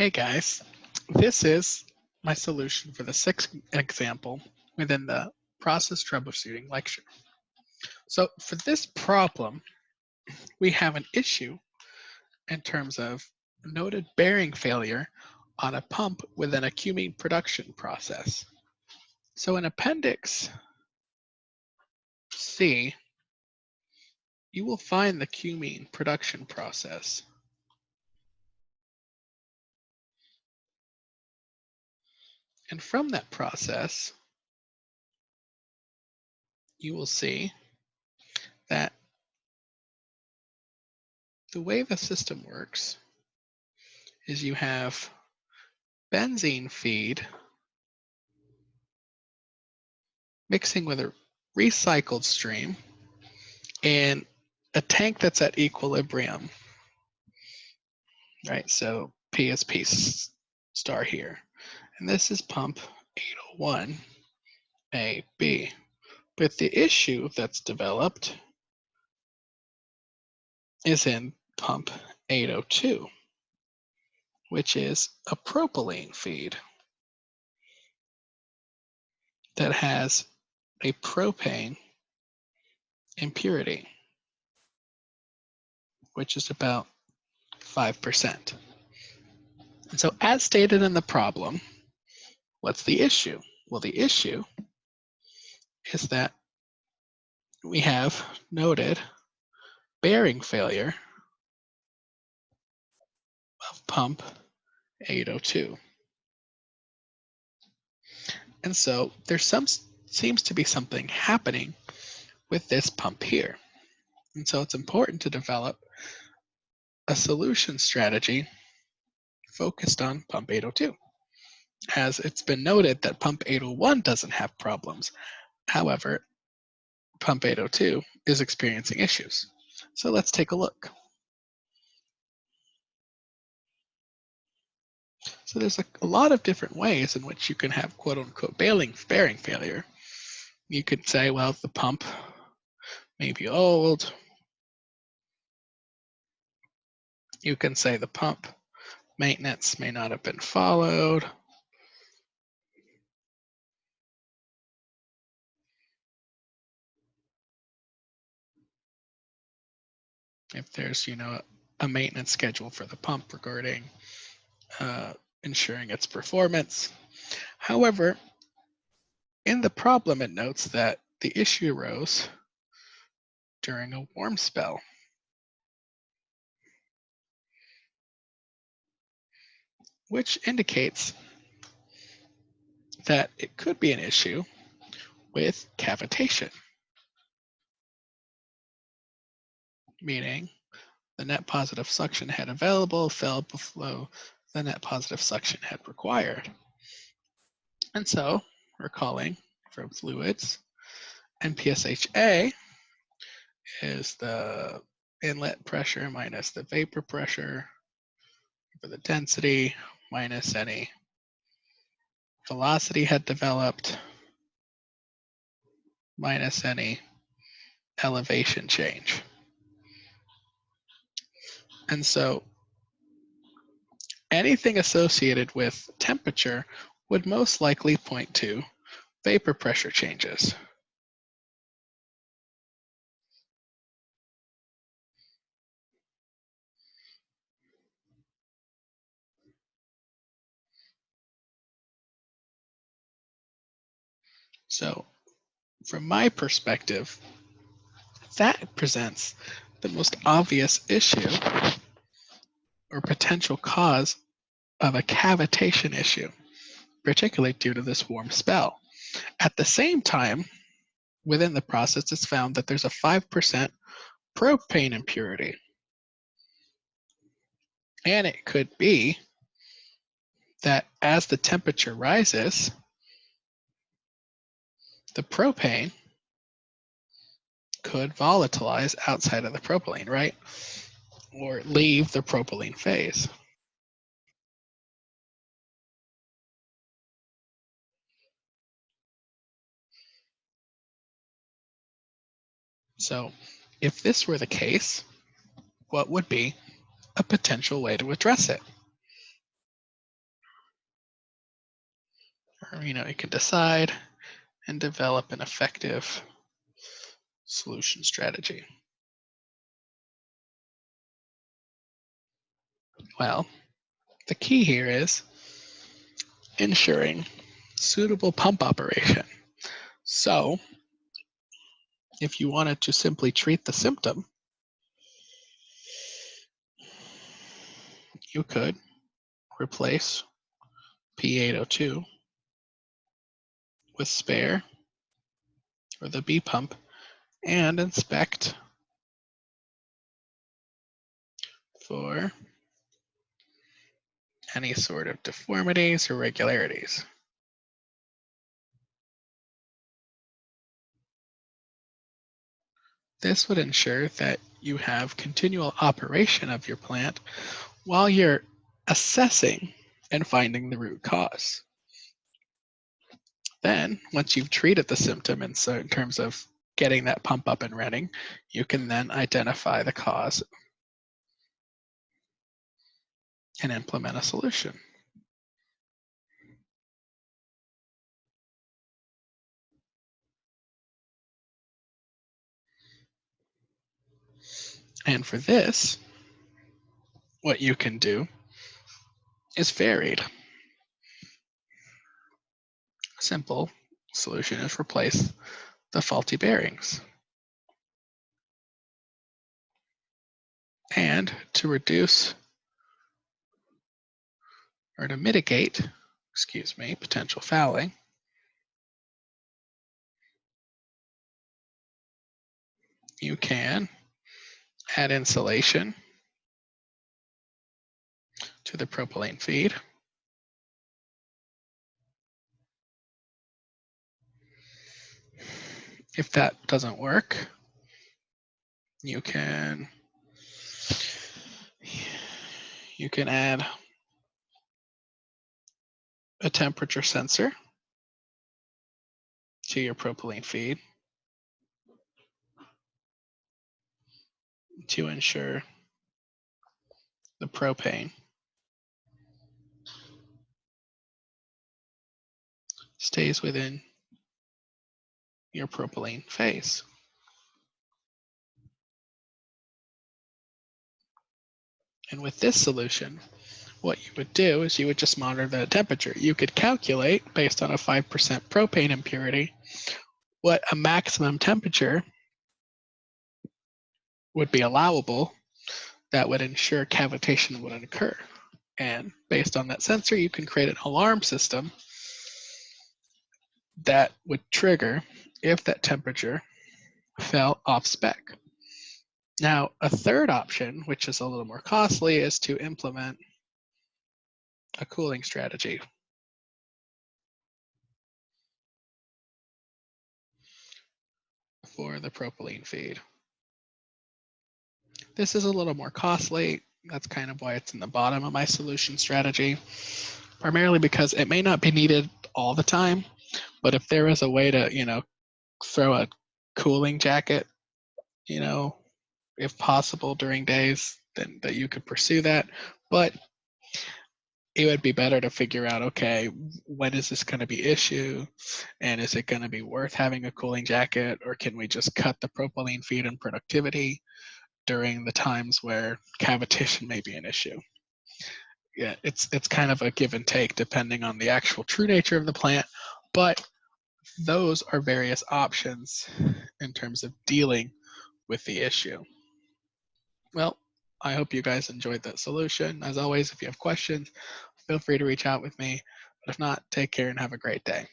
Hey guys, this is my solution for the sixth example within the process troubleshooting lecture. So for this problem, we have an issue in terms of noted bearing failure on a pump within a cumene production process. So in Appendix C, you will find the cumene production process. And from that process, you will see that the way the system works is you have benzene feed mixing with a recycled stream and a tank that's at equilibrium, right? So P is P star here. And this is pump 801 AB. But the issue that's developed is in pump 802, which is a propylene feed that has a propane impurity, which is about 5%. And so as stated in the problem, what's the issue? Well, the issue is that we have noted bearing failure of pump 802. And so there seems to be something happening with this pump here. And so it's important to develop a solution strategy focused on pump 802, as it's been noted that pump 801 doesn't have problems. However, pump 802 is experiencing issues. So let's take a look. So there's a lot of different ways in which you can have quote unquote bearing failure. You could say, well, the pump may be old. You can say the pump maintenance may not have been followed. If there's, a maintenance schedule for the pump regarding ensuring its performance. However, in the problem, it notes that the issue arose during a warm spell. Which indicates that it could be an issue with cavitation, meaning the net positive suction head available fell below the net positive suction head required. And so, recalling from fluids, NPSHA is the inlet pressure minus the vapor pressure for the density minus any velocity had developed minus any elevation change. And so anything associated with temperature would most likely point to vapor pressure changes. So from my perspective, that presents the most obvious issue or potential cause of a cavitation issue, particularly due to this warm spell. At the same time, within the process, it's found that there's a 5% propane impurity. And it could be that as the temperature rises, the propane could volatilize outside of the propylene, right? Or leave the propylene phase. So if this were the case, what would be a potential way to address it? you can decide and develop an effective solution strategy. Well, the key here is ensuring suitable pump operation. So, if you wanted to simply treat the symptom, you could replace P802 with spare or the B pump and inspect for any sort of deformities or irregularities. This would ensure that you have continual operation of your plant while you're assessing and finding the root cause. Then, once you've treated the symptom in terms of getting that pump up and running, you can then identify the cause and implement a solution. And for this, what you can do is varied. A simple solution is replace the faulty bearings. And to reduce or to mitigate, potential fouling, you can add insulation to the propylene feed. If that doesn't work, you can add a temperature sensor to your propylene feed to ensure the propane stays within your propylene phase. And with this solution, what you would do is you would just monitor the temperature. You could calculate, based on a 5% propane impurity, what a maximum temperature would be allowable that would ensure cavitation wouldn't occur. And based on that sensor, you can create an alarm system that would trigger if that temperature fell off spec. Now, a third option, which is a little more costly, is to implement a cooling strategy. For the propylene feed. This is a little more costly. That's kind of why it's in the bottom of my solution strategy, primarily because it may not be needed all the time, but if there is a way to, throw a cooling jacket, if possible during days, then that you could pursue that. But it would be better to figure out, okay, when is this going to be issue? And is it going to be worth having a cooling jacket, or can we just cut the propylene feed and productivity during the times where cavitation may be an issue? Yeah, it's kind of a give and take depending on the actual true nature of the plant, but those are various options in terms of dealing with the issue. Well, I hope you guys enjoyed that solution. As always, if you have questions, feel free to reach out with me. But if not, take care and have a great day.